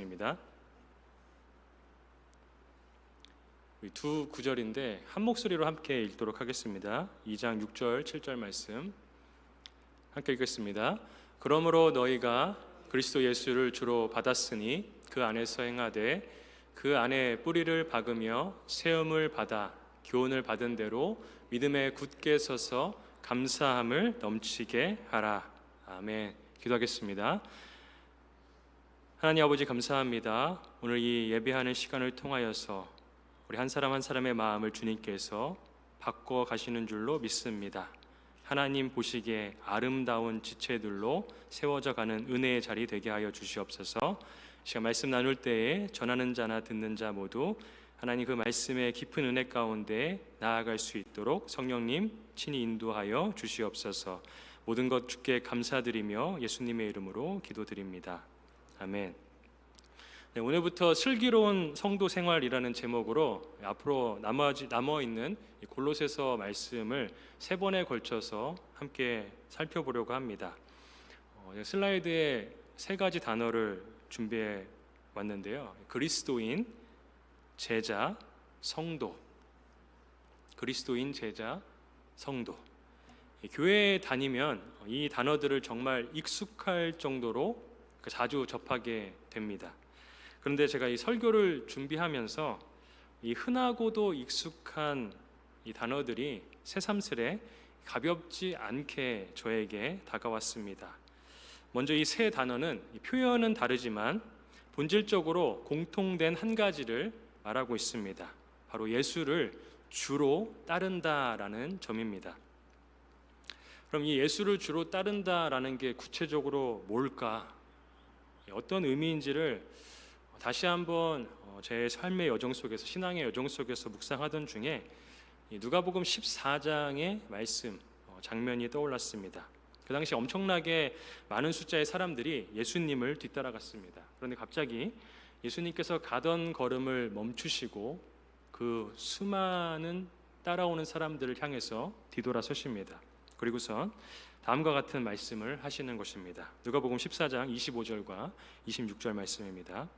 입니다. 두 구절인데 한 목소리로 함께 읽도록 하겠습니다. 2장 6절 7절 말씀 함께 읽겠습니다. 그러므로 너희가 그리스도 예수를 주로 받았으니 그 안에서 행하되 그 안에 뿌리를 박으며 세움을 받아 교훈을 받은 대로 믿음에 굳게 서서 감사함을 넘치게 하라. 아멘. 기도하겠습니다. 하나님 아버지 감사합니다. 오늘 이 예배하는 시간을 통하여서 우리 한 사람 한 사람의 마음을 주님께서 바꿔 가시는 줄로 믿습니다. 하나님 보시기에 아름다운 지체들로 세워져 가는 은혜의 자리 되게 하여 주시옵소서. 시간 말씀 나눌 때에 전하는 자나 듣는 자 모두 하나님 그 말씀의 깊은 은혜 가운데 나아갈 수 있도록 성령님 친히 인도하여 주시옵소서. 모든 것 주께 감사드리며 예수님의 이름으로 기도드립니다. 아멘. 네, 오늘부터 슬기로운 성도 생활이라는 제목으로 앞으로 남아 있는 골로새서 말씀을 세 번에 걸쳐서 함께 살펴보려고 합니다. 슬라이드에 세 가지 단어를 준비해 왔는데요. 그리스도인, 제자, 성도. 그리스도인, 제자, 성도. 교회에 다니면 이 단어들을 정말 익숙할 정도로 자주 접하게 됩니다. 그런데 제가 이 설교를 준비하면서 이 흔하고도 익숙한 이 단어들이 새삼스레 가볍지 않게 저에게 다가왔습니다. 먼저 이 세 단어는 표현은 다르지만 본질적으로 공통된 한 가지를 말하고 있습니다. 바로 예수를 주로 따른다라는 점입니다. 그럼 이 예수를 주로 따른다라는 게 구체적으로 뭘까? 어떤 의미인지를 다시 한번 제 삶의 여정 속에서, 신앙의 여정 속에서 묵상하던 중에 누가복음 14장의 말씀 장면이 떠올랐습니다. 그 당시 엄청나게 많은 숫자의 사람들이 예수님을 뒤따라갔습니다. 그런데 갑자기 예수님께서 가던 걸음을 멈추시고 그 수많은 따라오는 사람들을 향해서 뒤돌아서십니다. 그리고선 다음과 같은 말씀을 하시는 것입니다. 누가복음 14장 25절과 26절 말씀입니다.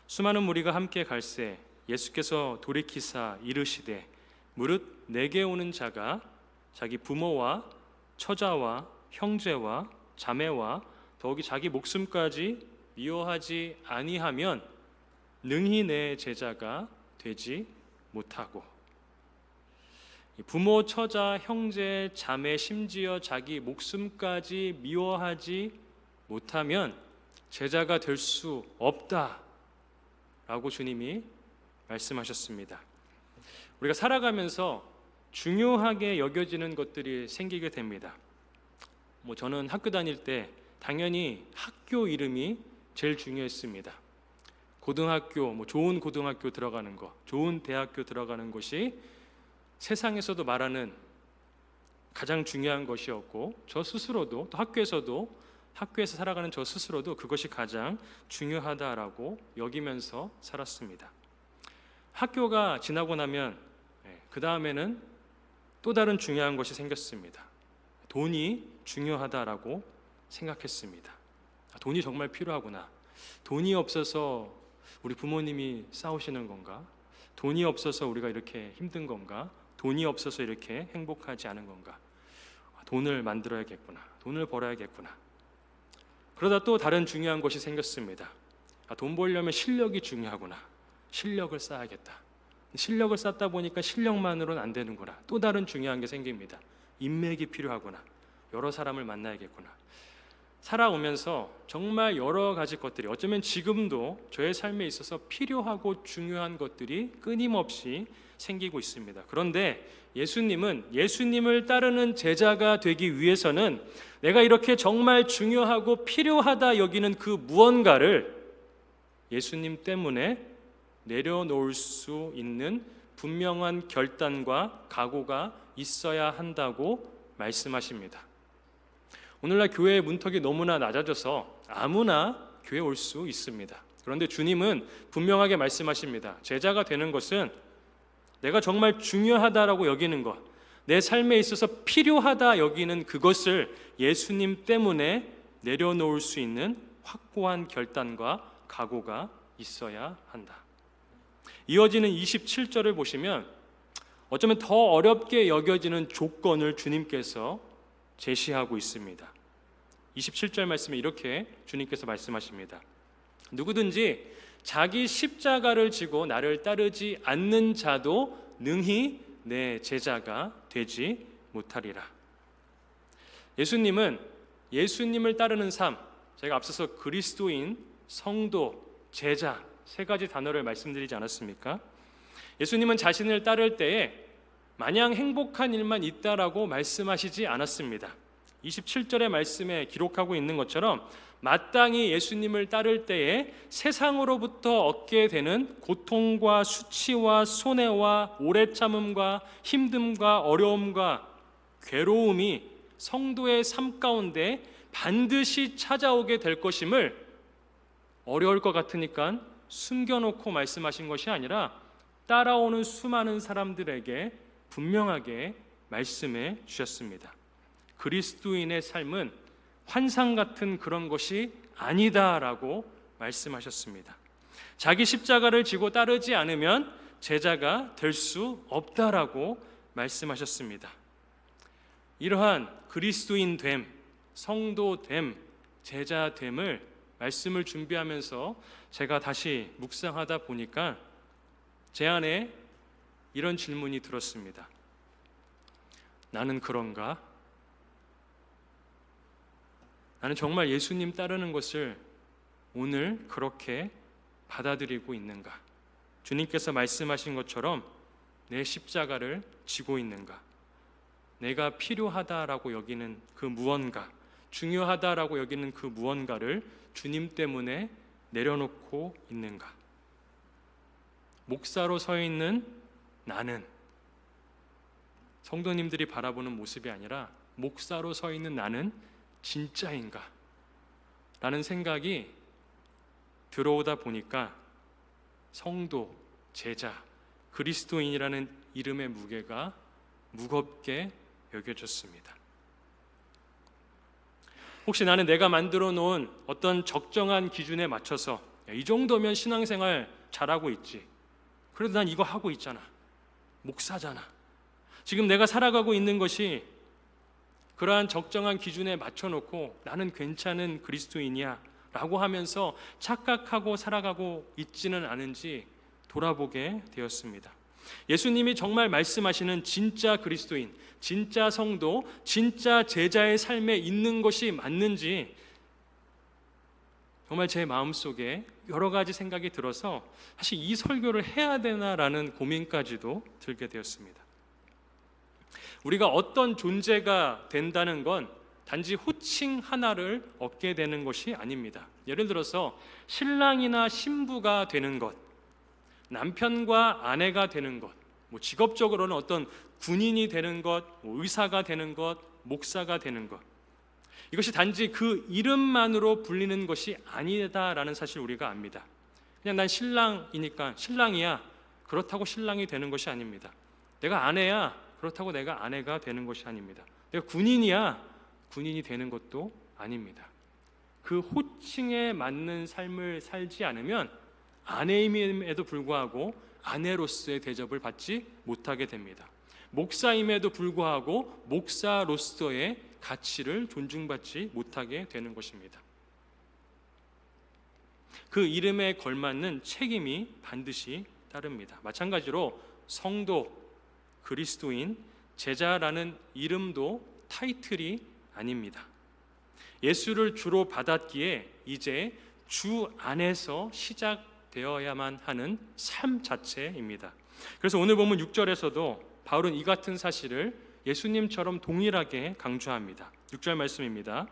수많은 무리가 함께 갈새 예수께서 돌이키사 이르시되 무릇 내게 오는 자가 자기 부모와 처자와 형제와 자매와 더욱이 자기 목숨까지 미워하지 아니하면 능히 내 제자가 되지 못하고, 부모, 처자, 형제, 자매, 심지어 자기 목숨까지 미워하지 못하면 제자가 될 수 없다 라고 주님이 말씀하셨습니다. 우리가 살아가면서 중요하게 여겨지는 것들이 생기게 됩니다. 저는 학교 다닐 때 당연히 학교 이름이 제일 중요했습니다. 고등학교, 좋은 고등학교 들어가는 거, 좋은 대학교 들어가는 것이 세상에서도 말하는 가장 중요한 것이었고, 저 스스로도 또 학교에서 살아가는 저 스스로도 그것이 가장 중요하다라고 여기면서 살았습니다. 학교가 지나고 나면 그 다음에는 또 다른 중요한 것이 생겼습니다. 돈이 중요하다라고 생각했습니다. 돈이 정말 필요하구나. 돈이 없어서 우리 부모님이 싸우시는 건가? 돈이 없어서 우리가 이렇게 힘든 건가? 돈이 없어서 이렇게 행복하지 않은 건가? 돈을 만들어야겠구나. 돈을 벌어야겠구나. 그러다 또 다른 중요한 것이 생겼습니다. 돈 벌려면 실력이 중요하구나. 실력을 쌓아야겠다. 실력을 쌓다 보니까 실력만으로는 안 되는구나. 또 다른 중요한 게 생깁니다. 인맥이 필요하구나. 여러 사람을 만나야겠구나. 살아오면서 정말 여러 가지 것들이, 어쩌면 지금도 저의 삶에 있어서 필요하고 중요한 것들이 끊임없이 생기고 있습니다. 그런데 예수님은 예수님을 따르는 제자가 되기 위해서는 내가 이렇게 정말 중요하고 필요하다 여기는 그 무언가를 예수님 때문에 내려놓을 수 있는 분명한 결단과 각오가 있어야 한다고 말씀하십니다. 오늘날 교회의 문턱이 너무나 낮아져서 아무나 교회에 올 수 있습니다. 그런데 주님은 분명하게 말씀하십니다. 제자가 되는 것은 내가 정말 중요하다라고 여기는 것, 내 삶에 있어서 필요하다 여기는 그것을 예수님 때문에 내려놓을 수 있는 확고한 결단과 각오가 있어야 한다. 이어지는 27절을 보시면 어쩌면 더 어렵게 여겨지는 조건을 주님께서 제시하고 있습니다. 27절 말씀에 이렇게 주님께서 말씀하십니다. 누구든지 자기 십자가를 지고 나를 따르지 않는 자도 능히 내 제자가 되지 못하리라. 예수님은 예수님을 따르는 삶, 제가 앞서서 그리스도인, 성도, 제자 세 가지 단어를 말씀드리지 않았습니까? 예수님은 자신을 따를 때에 마냥 행복한 일만 있다라고 말씀하시지 않았습니다. 27절의 말씀에 기록하고 있는 것처럼 마땅히 예수님을 따를 때에 세상으로부터 얻게 되는 고통과 수치와 손해와 오래 참음과 힘듦과 어려움과 괴로움이 성도의 삶 가운데 반드시 찾아오게 될 것임을 어려울 것 같으니까 숨겨놓고 말씀하신 것이 아니라 따라오는 수많은 사람들에게 분명하게 말씀해 주셨습니다. 그리스도인의 삶은 환상 같은 그런 것이 아니다라고 말씀하셨습니다. 자기 십자가를 지고 따르지 않으면 제자가 될 수 없다라고 말씀하셨습니다. 이러한 그리스도인 됨, 성도 됨, 제자 됨을 말씀을 준비하면서 제가 다시 묵상하다 보니까 제 안에 이런 질문이 들었습니다. 나는 그런가? 나는 정말 예수님 따르는 것을 오늘 그렇게 받아들이고 있는가? 주님께서 말씀하신 것처럼 내 십자가를 지고 있는가? 내가 필요하다라고 여기는 그 무언가, 중요하다라고 여기는 그 무언가를 주님 때문에 내려놓고 있는가? 목사로 서 있는 나는 성도님들이 바라보는 모습이 아니라 목사로 서 있는 나는 진짜인가? 라는 생각이 들어오다 보니까 성도, 제자, 그리스도인이라는 이름의 무게가 무겁게 여겨졌습니다. 혹시 나는 내가 만들어 놓은 어떤 적정한 기준에 맞춰서 이 정도면 신앙생활 잘하고 있지, 그래도 난 이거 하고 있잖아, 목사잖아, 지금 내가 살아가고 있는 것이 그러한 적정한 기준에 맞춰놓고 나는 괜찮은 그리스도인이야 라고 하면서 착각하고 살아가고 있지는 않은지 돌아보게 되었습니다. 예수님이 정말 말씀하시는 진짜 그리스도인, 진짜 성도, 진짜 제자의 삶에 있는 것이 맞는지 정말 제 마음속에 여러 가지 생각이 들어서 사실 이 설교를 해야 되나라는 고민까지도 들게 되었습니다. 우리가 어떤 존재가 된다는 건 단지 호칭 하나를 얻게 되는 것이 아닙니다. 예를 들어서 신랑이나 신부가 되는 것, 남편과 아내가 되는 것, 직업적으로는 어떤 군인이 되는 것, 의사가 되는 것, 목사가 되는 것, 이것이 단지 그 이름만으로 불리는 것이 아니다라는 사실 우리가 압니다. 그냥 난 신랑이니까 신랑이야, 그렇다고 신랑이 되는 것이 아닙니다. 내가 아내야, 그렇다고 내가 아내가 되는 것이 아닙니다. 내가 군인이야, 군인이 되는 것도 아닙니다. 그 호칭에 맞는 삶을 살지 않으면 아내임에도 불구하고 아내로서의 대접을 받지 못하게 됩니다. 목사임에도 불구하고 목사로서의 가치를 존중받지 못하게 되는 것입니다. 그 이름에 걸맞는 책임이 반드시 따릅니다. 마찬가지로 성도, 그리스도인, 제자라는 이름도 타이틀이 아닙니다. 예수를 주로 받았기에 이제 주 안에서 시작되어야만 하는 삶 자체입니다. 그래서 오늘 보면 6절에서도 바울은 이 같은 사실을 예수님처럼 동일하게 강조합니다. 6절 말씀입니다.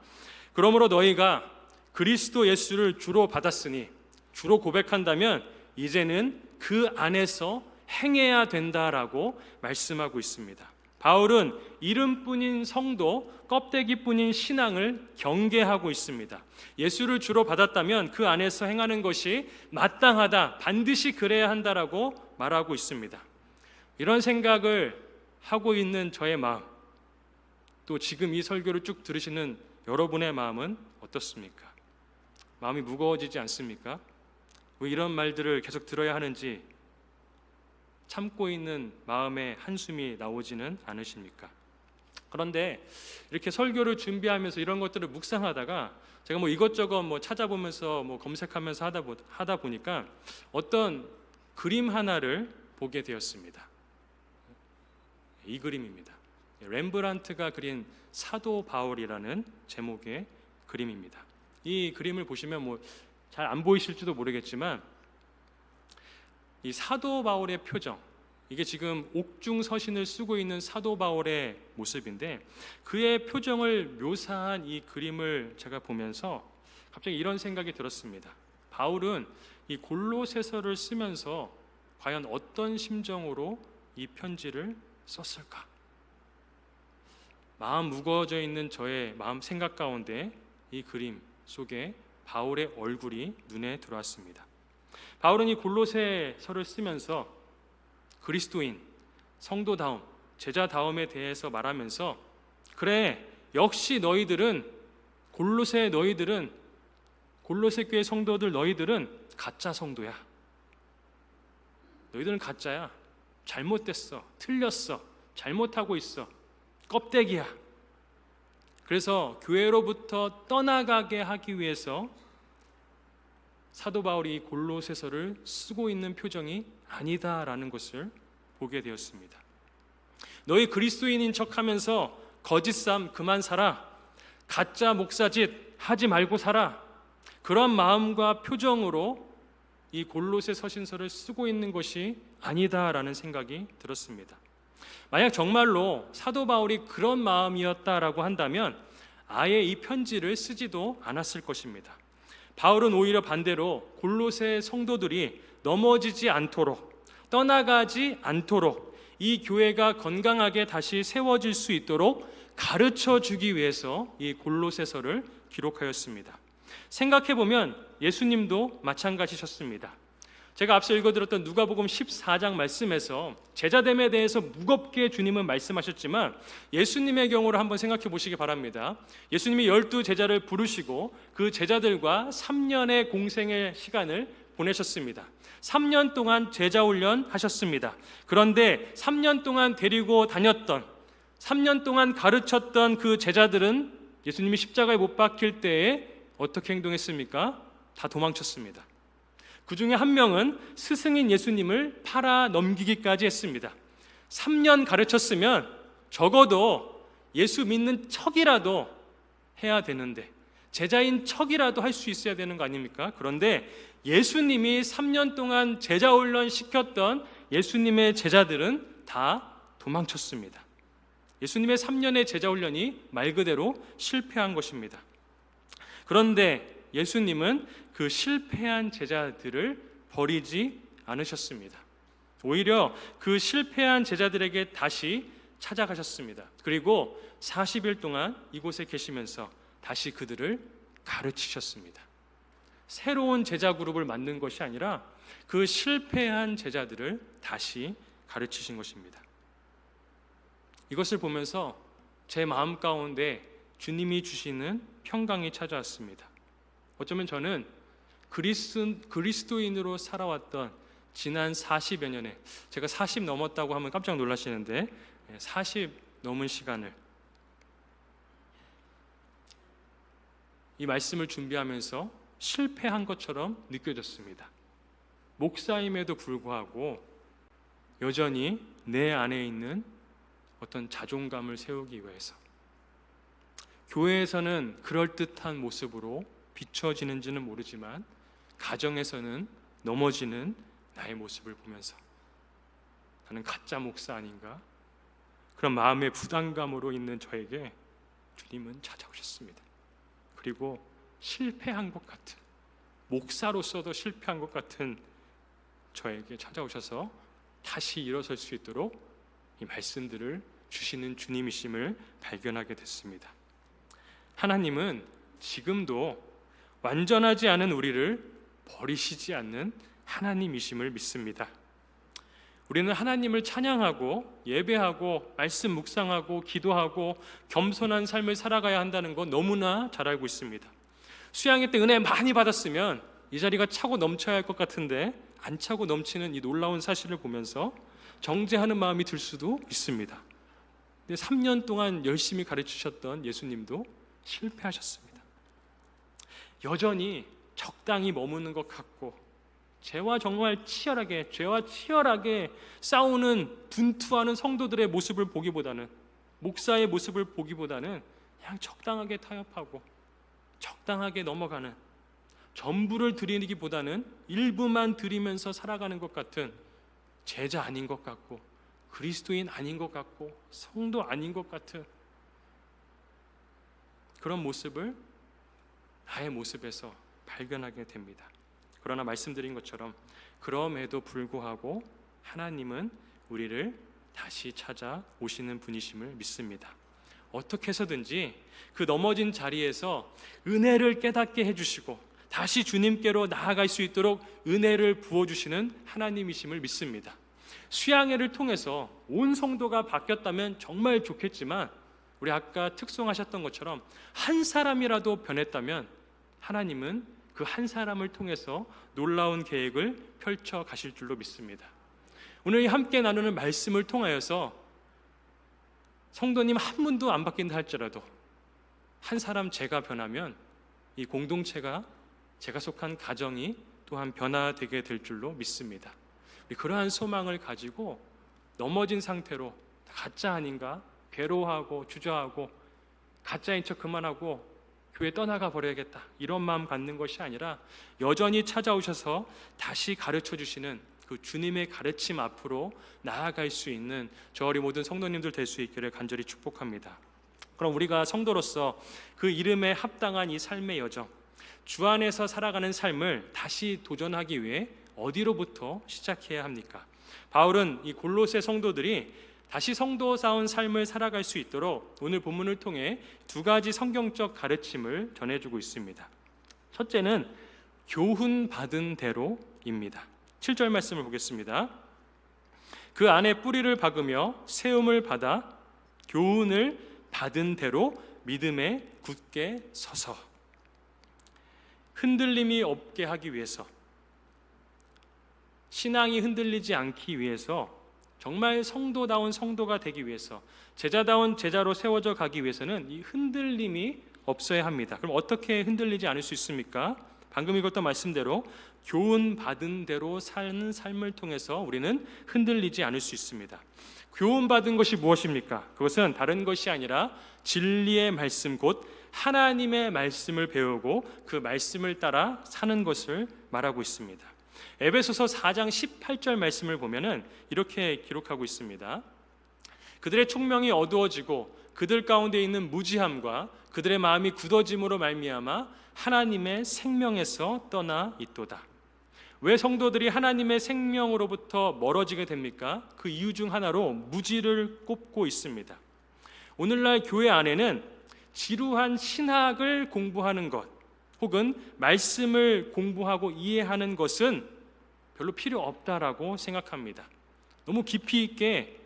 그러므로 너희가 그리스도 예수를 주로 받았으니, 주로 고백한다면 이제는 그 안에서 행해야 된다라고 말씀하고 있습니다. 바울은 이름뿐인 성도, 껍데기뿐인 신앙을 경계하고 있습니다. 예수를 주로 받았다면 그 안에서 행하는 것이 마땅하다, 반드시 그래야 한다라고 말하고 있습니다. 이런 생각을 하고 있는 저의 마음, 또 지금 이 설교를 쭉 들으시는 여러분의 마음은 어떻습니까? 마음이 무거워지지 않습니까? 왜 이런 말들을 계속 들어야 하는지 참고 있는 마음의 한숨이 나오지는 않으십니까? 그런데 이렇게 설교를 준비하면서 이런 것들을 묵상하다가 제가 이것저것 찾아보면서 검색하면서 하다 보니까 어떤 그림 하나를 보게 되었습니다. 이 그림입니다. 렘브란트가 그린 사도 바울이라는 제목의 그림입니다. 이 그림을 보시면 잘 안 보이실지도 모르겠지만 이 사도 바울의 표정, 이게 지금 옥중서신을 쓰고 있는 사도 바울의 모습인데 그의 표정을 묘사한 이 그림을 제가 보면서 갑자기 이런 생각이 들었습니다. 바울은 이 골로새서를 쓰면서 과연 어떤 심정으로 이 편지를 썼을까? 마음 무거워져 있는 저의 마음 생각 가운데 이 그림 속에 바울의 얼굴이 눈에 들어왔습니다. 바울은 이 골로새서를 쓰면서 그리스도인, 성도다움, 제자다움에 대해서 말하면서 그래, 역시 너희들은 골로새 교회 성도들 너희들은 가짜 성도야. 너희들은 가짜야. 잘못됐어. 틀렸어. 잘못하고 있어. 껍데기야. 그래서 교회로부터 떠나가게 하기 위해서 사도 바울이 골로새서를 쓰고 있는 표정이 아니다라는 것을 보게 되었습니다. 너희 그리스도인인 척하면서 거짓삼 그만 살아. 가짜 목사짓 하지 말고 살아. 그런 마음과 표정으로 이 골로새 서신서를 쓰고 있는 것이 아니다라는 생각이 들었습니다. 만약 정말로 사도 바울이 그런 마음이었다라고 한다면 아예 이 편지를 쓰지도 않았을 것입니다. 바울은 오히려 반대로 골로새 성도들이 넘어지지 않도록, 떠나가지 않도록, 이 교회가 건강하게 다시 세워질 수 있도록 가르쳐 주기 위해서 이 골로새서를 기록하였습니다. 생각해보면 예수님도 마찬가지셨습니다. 제가 앞서 읽어드렸던 누가복음 14장 말씀에서 제자됨에 대해서 무겁게 주님은 말씀하셨지만 예수님의 경우를 한번 생각해 보시기 바랍니다. 예수님이 12제자를 부르시고 그 제자들과 3년의 공생의 시간을 보내셨습니다. 3년 동안 제자훈련 하셨습니다. 그런데 3년 동안 데리고 다녔던, 3년 동안 가르쳤던 그 제자들은 예수님이 십자가에 못 박힐 때에 어떻게 행동했습니까? 다 도망쳤습니다. 그 중에 한 명은 스승인 예수님을 팔아 넘기기까지 했습니다. 3년 가르쳤으면 적어도 예수 믿는 척이라도 해야 되는데, 제자인 척이라도 할 수 있어야 되는 거 아닙니까? 그런데 예수님이 3년 동안 제자훈련 시켰던 예수님의 제자들은 다 도망쳤습니다. 예수님의 3년의 제자훈련이 말 그대로 실패한 것입니다. 그런데 예수님은 그 실패한 제자들을 버리지 않으셨습니다. 오히려 그 실패한 제자들에게 다시 찾아가셨습니다. 그리고 40일 동안 이곳에 계시면서 다시 그들을 가르치셨습니다. 새로운 제자 그룹을 만든 것이 아니라 그 실패한 제자들을 다시 가르치신 것입니다. 이것을 보면서 제 마음 가운데 주님이 주시는 평강이 찾아왔습니다. 어쩌면 저는 그리스도인으로 살아왔던 지난 40여 년에, 제가 40 넘었다고 하면 깜짝 놀라시는데 40 넘은 시간을 이 말씀을 준비하면서 실패한 것처럼 느껴졌습니다. 목사임에도 불구하고 여전히 내 안에 있는 어떤 자존감을 세우기 위해서, 교회에서는 그럴듯한 모습으로 비춰지는지는 모르지만 가정에서는 넘어지는 나의 모습을 보면서 나는 가짜 목사 아닌가? 그런 마음의 부담감으로 있는 저에게 주님은 찾아오셨습니다. 그리고 실패한 것 같은, 목사로서도 실패한 것 같은 저에게 찾아오셔서 다시 일어설 수 있도록 이 말씀들을 주시는 주님이심을 발견하게 됐습니다. 하나님은 지금도 완전하지 않은 우리를 버리시지 않는 하나님이심을 믿습니다. 우리는 하나님을 찬양하고 예배하고 말씀 묵상하고 기도하고 겸손한 삶을 살아가야 한다는 거 너무나 잘 알고 있습니다. 수양회 때 은혜 많이 받았으면 이 자리가 차고 넘쳐야 할 것 같은데 안 차고 넘치는 이 놀라운 사실을 보면서 정죄하는 마음이 들 수도 있습니다. 근데 3년 동안 열심히 가르치셨던 예수님도 실패하셨습니다. 여전히 적당히 머무는 것 같고 죄와 치열하게 싸우는 분투하는 성도들의 모습을 보기보다는, 목사의 모습을 보기보다는 그냥 적당하게 타협하고 적당하게 넘어가는, 전부를 드리기보다는 일부만 드리면서 살아가는 것 같은, 제자 아닌 것 같고 그리스도인 아닌 것 같고 성도 아닌 것 같은 그런 모습을 나의 모습에서 발견하게 됩니다. 그러나 말씀드린 것처럼 그럼에도 불구하고 하나님은 우리를 다시 찾아오시는 분이심을 믿습니다. 어떻게 해서든지 그 넘어진 자리에서 은혜를 깨닫게 해주시고 다시 주님께로 나아갈 수 있도록 은혜를 부어주시는 하나님이심을 믿습니다. 수양회를 통해서 온 성도가 바뀌었다면 정말 좋겠지만, 우리 아까 특송하셨던 것처럼 한 사람이라도 변했다면 하나님은 그 한 사람을 통해서 놀라운 계획을 펼쳐 가실 줄로 믿습니다. 오늘 함께 나누는 말씀을 통하여서 성도님 한 분도 안 바뀐다 할지라도 한 사람 제가 변하면 이 공동체가, 제가 속한 가정이 또한 변화되게 될 줄로 믿습니다. 그러한 소망을 가지고 넘어진 상태로 가짜 아닌가 괴로워하고 주저하고 가짜인 척 그만하고 교회 떠나가 버려야겠다 이런 마음 갖는 것이 아니라 여전히 찾아오셔서 다시 가르쳐 주시는 그 주님의 가르침 앞으로 나아갈 수 있는 저희 모든 성도님들 될 수 있기를 간절히 축복합니다. 그럼 우리가 성도로서 그 이름에 합당한 이 삶의 여정, 주 안에서 살아가는 삶을 다시 도전하기 위해 어디로부터 시작해야 합니까? 바울은 이 골로새 성도들이 다시 성도사운 삶을 살아갈 수 있도록 오늘 본문을 통해 두 가지 성경적 가르침을 전해주고 있습니다. 첫째는 교훈 받은 대로입니다. 7절 말씀을 보겠습니다. 그 안에 뿌리를 박으며 세움을 받아 교훈을 받은 대로 믿음에 굳게 서서, 흔들림이 없게 하기 위해서, 신앙이 흔들리지 않기 위해서, 정말 성도다운 성도가 되기 위해서, 제자다운 제자로 세워져 가기 위해서는 이 흔들림이 없어야 합니다. 그럼 어떻게 흔들리지 않을 수 있습니까? 방금 읽었던 말씀대로 교훈 받은 대로 사는 삶을 통해서 우리는 흔들리지 않을 수 있습니다. 교훈 받은 것이 무엇입니까? 그것은 다른 것이 아니라 진리의 말씀, 곧 하나님의 말씀을 배우고 그 말씀을 따라 사는 것을 말하고 있습니다. 에베소서 4장 18절 말씀을 보면은 이렇게 기록하고 있습니다. 그들의 총명이 어두워지고 그들 가운데 있는 무지함과 그들의 마음이 굳어짐으로 말미암아 하나님의 생명에서 떠나 있도다. 왜 성도들이 하나님의 생명으로부터 멀어지게 됩니까? 그 이유 중 하나로 무지를 꼽고 있습니다. 오늘날 교회 안에는 지루한 신학을 공부하는 것, 혹은 말씀을 공부하고 이해하는 것은 별로 필요 없다라고 생각합니다. 너무 깊이 있게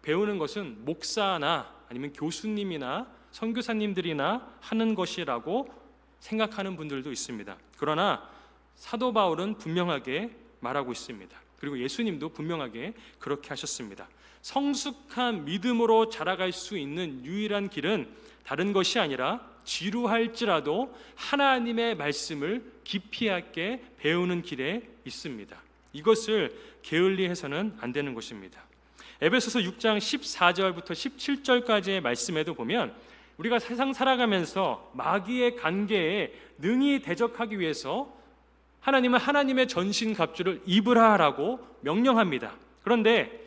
배우는 것은 목사나 아니면 교수님이나 선교사님들이나 하는 것이라고 생각하는 분들도 있습니다. 그러나 사도 바울은 분명하게 말하고 있습니다. 그리고 예수님도 분명하게 그렇게 하셨습니다. 성숙한 믿음으로 자라갈 수 있는 유일한 길은 다른 것이 아니라 지루할지라도 하나님의 말씀을 깊이 있게 배우는 길에 있습니다. 이것을 게을리해서는 안 되는 것입니다. 에베소서 6장 14절부터 17절까지의 말씀에도 보면 우리가 세상 살아가면서 마귀의 관계에 능히 대적하기 위해서 하나님은 하나님의 전신갑주를 입으라라고 명령합니다. 그런데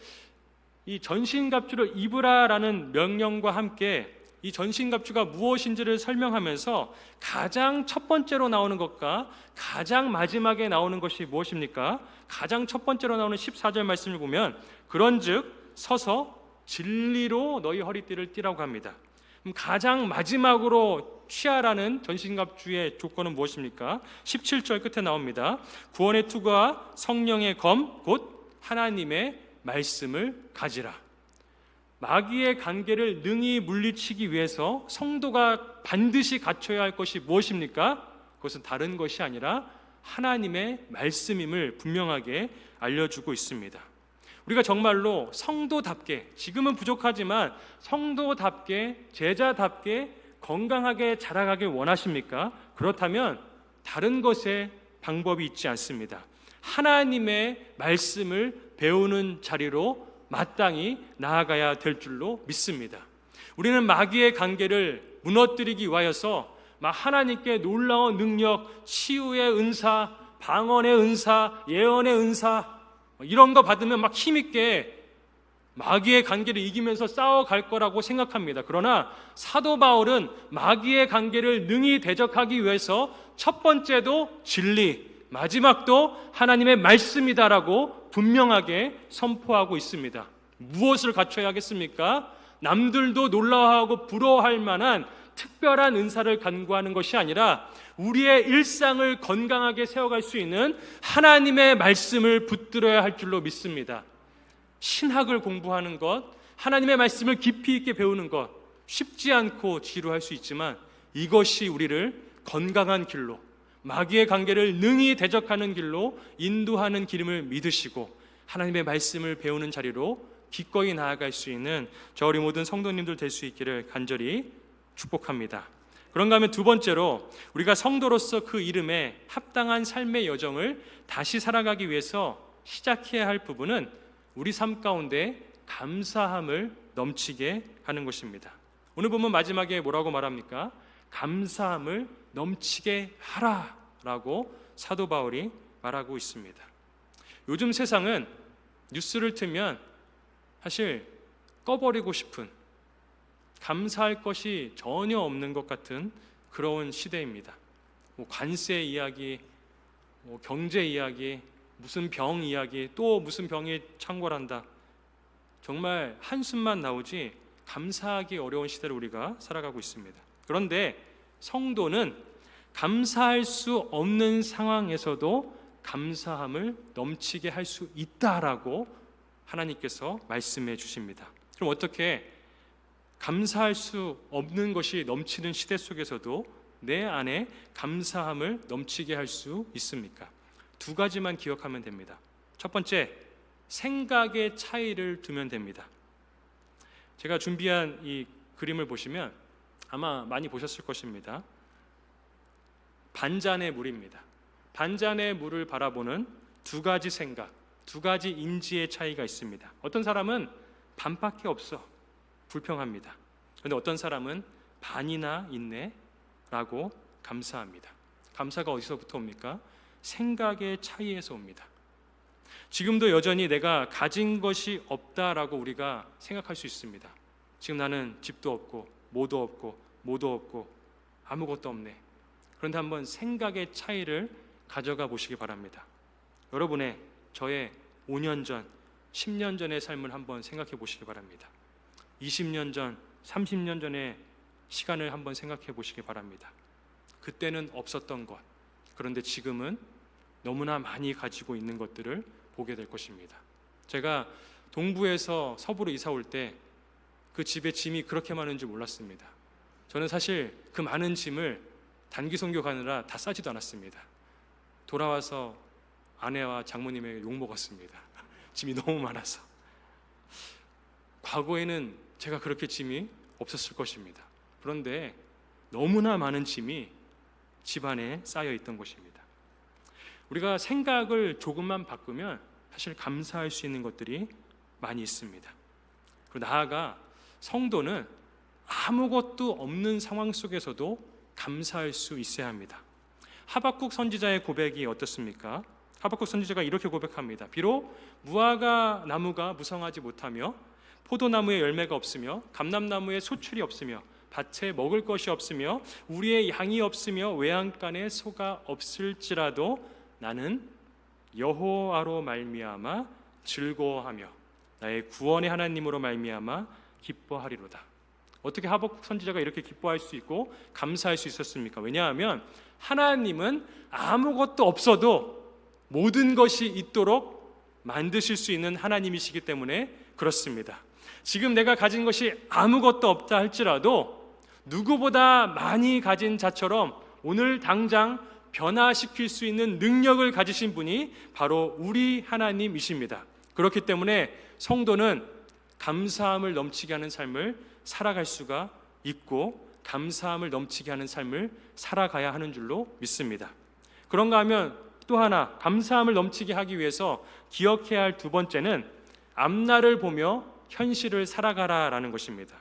이 전신갑주를 입으라라는 명령과 함께 이 전신갑주가 무엇인지를 설명하면서 가장 첫 번째로 나오는 것과 가장 마지막에 나오는 것이 무엇입니까? 가장 첫 번째로 나오는 14절 말씀을 보면 그런즉 서서 진리로 너희 허리띠를 띠라고 합니다. 그럼 가장 마지막으로 취하라는 전신갑주의 조건은 무엇입니까? 17절 끝에 나옵니다. 구원의 투구와 성령의 검 곧 하나님의 말씀을 가지라. 마귀의 관계를 능히 물리치기 위해서 성도가 반드시 갖춰야 할 것이 무엇입니까? 그것은 다른 것이 아니라 하나님의 말씀임을 분명하게 알려주고 있습니다. 우리가 정말로 성도답게, 지금은 부족하지만 성도답게, 제자답게 건강하게 자라가길 원하십니까? 그렇다면 다른 것에 방법이 있지 않습니다. 하나님의 말씀을 배우는 자리로 마땅히 나아가야 될 줄로 믿습니다. 우리는 마귀의 관계를 무너뜨리기 위하여서 하나님께 놀라운 능력, 치유의 은사, 방언의 은사, 예언의 은사 이런 거 받으면 막 힘있게 마귀의 관계를 이기면서 싸워갈 거라고 생각합니다. 그러나 사도 바울은 마귀의 관계를 능히 대적하기 위해서 첫 번째도 진리, 마지막도 하나님의 말씀이다라고 분명하게 선포하고 있습니다. 무엇을 갖춰야겠습니까? 남들도 놀라워하고 부러워할 만한 특별한 은사를 간구하는 것이 아니라 우리의 일상을 건강하게 세워갈 수 있는 하나님의 말씀을 붙들어야 할 줄로 믿습니다. 신학을 공부하는 것, 하나님의 말씀을 깊이 있게 배우는 것 쉽지 않고 지루할 수 있지만 이것이 우리를 건강한 길로, 마귀의 관계를 능히 대적하는 길로 인도하는 길임을 믿으시고 하나님의 말씀을 배우는 자리로 기꺼이 나아갈 수 있는 저 우리 모든 성도님들 될 수 있기를 간절히 축복합니다. 그런가 하면 두 번째로 우리가 성도로서 그 이름에 합당한 삶의 여정을 다시 살아가기 위해서 시작해야 할 부분은 우리 삶 가운데 감사함을 넘치게 하는 것입니다. 오늘 보면 마지막에 뭐라고 말합니까? 감사함을 넘치게 하라 라고 사도 바울이 말하고 있습니다. 요즘 세상은 뉴스를 틀면 사실 꺼버리고 싶은, 감사할 것이 전혀 없는 것 같은 그런 시대입니다. 관세 이야기, 경제 이야기, 무슨 병 이야기, 또 무슨 병이 창궐한다. 정말 한숨만 나오지 감사하기 어려운 시대를 우리가 살아가고 있습니다. 그런데 성도는 감사할 수 없는 상황에서도 감사함을 넘치게 할 수 있다라고 하나님께서 말씀해 주십니다. 그럼 어떻게 감사할 수 없는 것이 넘치는 시대 속에서도 내 안에 감사함을 넘치게 할 수 있습니까? 두 가지만 기억하면 됩니다. 첫 번째, 생각의 차이를 두면 됩니다. 제가 준비한 이 그림을 보시면 아마 많이 보셨을 것입니다. 반잔의 물입니다. 반잔의 물을 바라보는 두 가지 생각, 두 가지 인지의 차이가 있습니다. 어떤 사람은 반밖에 없어, 불평합니다. 그런데 어떤 사람은 반이나 있네 라고 감사합니다. 감사가 어디서부터 옵니까? 생각의 차이에서 옵니다. 지금도 여전히 내가 가진 것이 없다라고 우리가 생각할 수 있습니다. 지금 나는 집도 없고 뭐도 없고 뭐도 없고 아무것도 없네. 그런데 한번 생각의 차이를 가져가 보시기 바랍니다. 여러분의, 저의 5년 전, 10년 전의 삶을 한번 생각해 보시기 바랍니다. 20년 전, 30년 전의 시간을 한번 생각해 보시기 바랍니다. 그때는 없었던 것, 그런데 지금은 너무나 많이 가지고 있는 것들을 보게 될 것입니다. 제가 동부에서 서부로 이사 올 때 그 집에 짐이 그렇게 많은 줄 몰랐습니다. 저는 사실 그 많은 짐을 단기 선교 가느라 다 싸지도 않았습니다. 돌아와서 아내와 장모님에게 욕먹었습니다. 짐이 너무 많아서. 과거에는 제가 그렇게 짐이 없었을 것입니다. 그런데 너무나 많은 짐이 집 안에 쌓여 있던 것입니다. 우리가 생각을 조금만 바꾸면 사실 감사할 수 있는 것들이 많이 있습니다. 그리고 나아가 성도는 아무것도 없는 상황 속에서도 감사할 수 있어야 합니다. 하박국 선지자의 고백이 어떻습니까? 하박국 선지자가 이렇게 고백합니다. 비록 무화과 나무가 무성하지 못하며 포도나무에 열매가 없으며 감람나무에 소출이 없으며 밭에 먹을 것이 없으며 우리의 양이 없으며 외양간에 소가 없을지라도 나는 여호와로 말미암아 즐거워하며 나의 구원의 하나님으로 말미암아 기뻐하리로다. 어떻게 하박국 선지자가 이렇게 기뻐할 수 있고 감사할 수 있었습니까? 왜냐하면 하나님은 아무것도 없어도 모든 것이 있도록 만드실 수 있는 하나님이시기 때문에 그렇습니다. 지금 내가 가진 것이 아무것도 없다 할지라도 누구보다 많이 가진 자처럼 오늘 당장 변화시킬 수 있는 능력을 가지신 분이 바로 우리 하나님이십니다. 그렇기 때문에 성도는 감사함을 넘치게 하는 삶을 살아갈 수가 있고 감사함을 넘치게 하는 삶을 살아가야 하는 줄로 믿습니다. 그런가 하면 또 하나 감사함을 넘치게 하기 위해서 기억해야 할 두 번째는 앞날을 보며 현실을 살아가라라는 것입니다.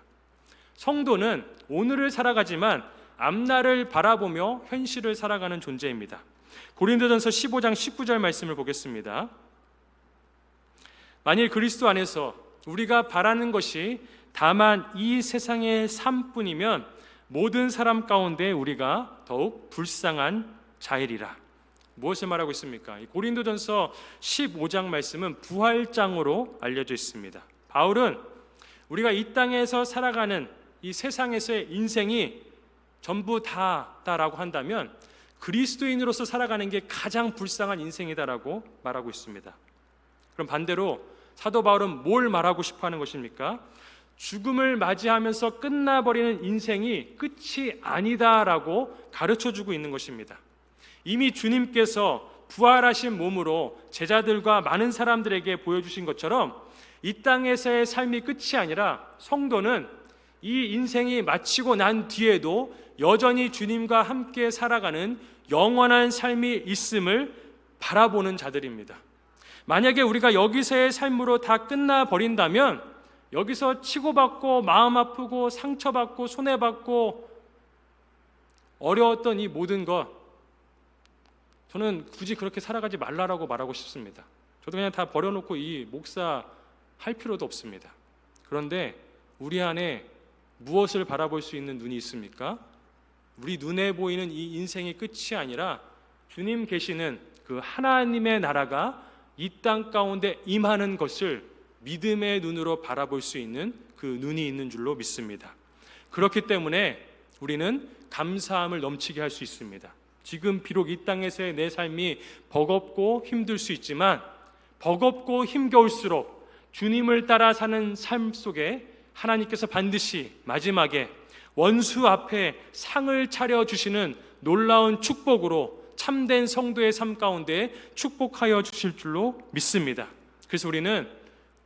성도는 오늘을 살아가지만 앞날을 바라보며 현실을 살아가는 존재입니다. 고린도전서 15장 19절 말씀을 보겠습니다. 만일 그리스도 안에서 우리가 바라는 것이 다만 이 세상의 삶뿐이면 모든 사람 가운데 우리가 더욱 불쌍한 자이리라. 무엇을 말하고 있습니까? 이 고린도전서 15장 말씀은 부활장으로 알려져 있습니다. 바울은 우리가 이 땅에서 살아가는 이 세상에서의 인생이 전부 다라고 한다면 그리스도인으로서 살아가는 게 가장 불쌍한 인생이다라고 말하고 있습니다. 그럼 반대로 사도 바울은 뭘 말하고 싶어 하는 것입니까? 죽음을 맞이하면서 끝나버리는 인생이 끝이 아니다라고 가르쳐주고 있는 것입니다. 이미 주님께서 부활하신 몸으로 제자들과 많은 사람들에게 보여주신 것처럼 이 땅에서의 삶이 끝이 아니라 성도는 이 인생이 마치고 난 뒤에도 여전히 주님과 함께 살아가는 영원한 삶이 있음을 바라보는 자들입니다. 만약에 우리가 여기서의 삶으로 다 끝나버린다면 여기서 치고받고 마음 아프고 상처받고 손해받고 어려웠던 이 모든 것 저는 굳이 그렇게 살아가지 말라라고 말하고 싶습니다. 저도 그냥 다 버려놓고 이 목사 할 필요도 없습니다. 그런데 우리 안에 무엇을 바라볼 수 있는 눈이 있습니까? 우리 눈에 보이는 이 인생의 끝이 아니라 주님 계시는 그 하나님의 나라가 이 땅 가운데 임하는 것을 믿음의 눈으로 바라볼 수 있는 그 눈이 있는 줄로 믿습니다. 그렇기 때문에 우리는 감사함을 넘치게 할 수 있습니다. 지금 비록 이 땅에서의 내 삶이 버겁고 힘들 수 있지만 버겁고 힘겨울수록 주님을 따라 사는 삶 속에 하나님께서 반드시 마지막에 원수 앞에 상을 차려주시는 놀라운 축복으로 참된 성도의 삶 가운데 축복하여 주실 줄로 믿습니다. 그래서 우리는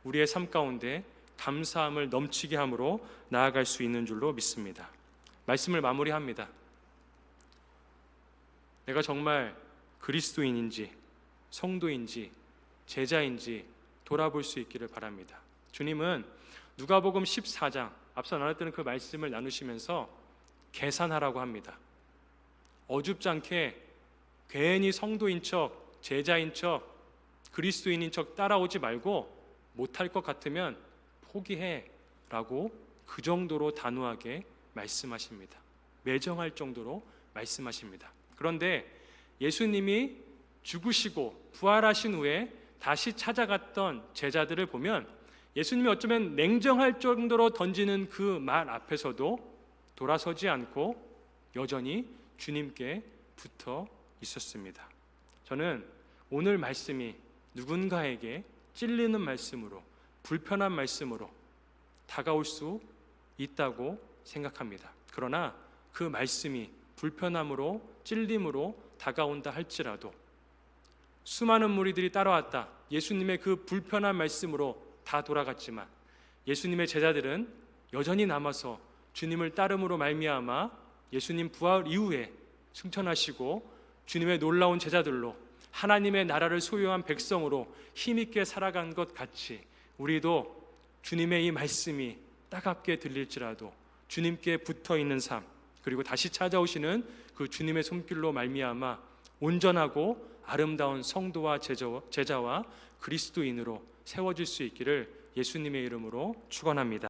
우리의 삶 가운데 감사함을 넘치게 함으로 나아갈 수 있는 줄로 믿습니다. 말씀을 마무리합니다. 내가 정말 그리스도인인지 성도인지 제자인지 돌아볼 수 있기를 바랍니다. 주님은 누가복음 14장 앞서 나눴던 그 말씀을 나누시면서 계산하라고 합니다. 어줍지 않게 괜히 성도인 척, 제자인 척, 그리스도인인 척 따라오지 말고 못할 것 같으면 포기해 라고 그 정도로 단호하게 말씀하십니다. 매정할 정도로 말씀하십니다. 그런데 예수님이 죽으시고 부활하신 후에 다시 찾아갔던 제자들을 보면 예수님이 어쩌면 냉정할 정도로 던지는 그 말 앞에서도 돌아서지 않고 여전히 주님께 붙어 있었습니다. 저는 오늘 말씀이 누군가에게 찔리는 말씀으로 불편한 말씀으로 다가올 수 있다고 생각합니다. 그러나 그 말씀이 불편함으로 찔림으로 다가온다 할지라도 수많은 무리들이 따라왔다. 예수님의 그 불편한 말씀으로 다 돌아갔지만 예수님의 제자들은 여전히 남아서 주님을 따름으로 말미암아 예수님 부활 이후에 승천하시고 주님의 놀라운 제자들로 하나님의 나라를 소유한 백성으로 힘있게 살아간 것 같이 우리도 주님의 이 말씀이 따갑게 들릴지라도 주님께 붙어있는 삶 그리고 다시 찾아오시는 그 주님의 손길로 말미암아 온전하고 아름다운 성도와 제자와 그리스도인으로 세워질 수 있기를 예수님의 이름으로 축원합니다.